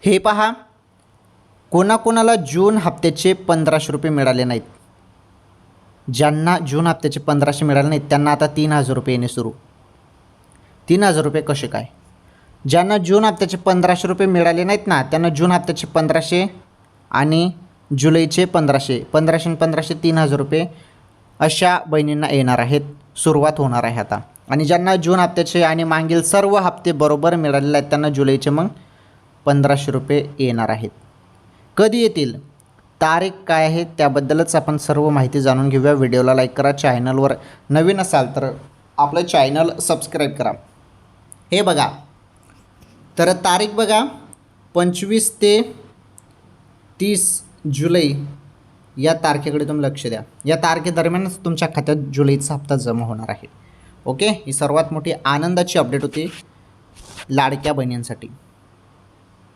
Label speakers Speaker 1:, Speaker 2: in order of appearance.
Speaker 1: हे पहा, कोणाकोणाला जून हप्त्याचे 1500 रुपये मिळाले नाहीत, ज्यांना जून हप्त्याचे 1500 मिळाले नाहीत त्यांना आता 3000 रुपये येणे सुरू. 3000 रुपये कसे काय? ज्यांना जून हप्त्याचे 1500 रुपये मिळाले नाहीत ना, त्यांना जून हप्त्याचे 1500 आणि जुलैचे 1500, 1500 आणि 1500 3000 रुपये अशा बहिणींना येणार आहेत. सुरुवात होणार आहे आता. आणि ज्यांना जून हप्त्याचे आणि मागील सर्व हप्ते बरोबर मिळालेले आहेत त्यांना जुलैचे मग 1500 रुपये येणार आहेत. कधी येतील, तारीख काय आहे त्याबद्दलच आपण सर्व माहिती जाणून घेऊया. व्हिडिओला लाईक करा, चॅनलवर नवीन असाल तर आपलं चॅनल सबस्क्राईब करा. हे बघा, तर तारीख बघा 25 ते 30 जुलै या तारखेकडे तुम्ही लक्ष द्या. या तारखेदरम्यानच तुमच्या खात्यात जुलैचा हप्ता जमा होणार आहे. ओके, ही सर्वात मोठी आनंदाची अपडेट होती लाडक्या बहिणींसाठी.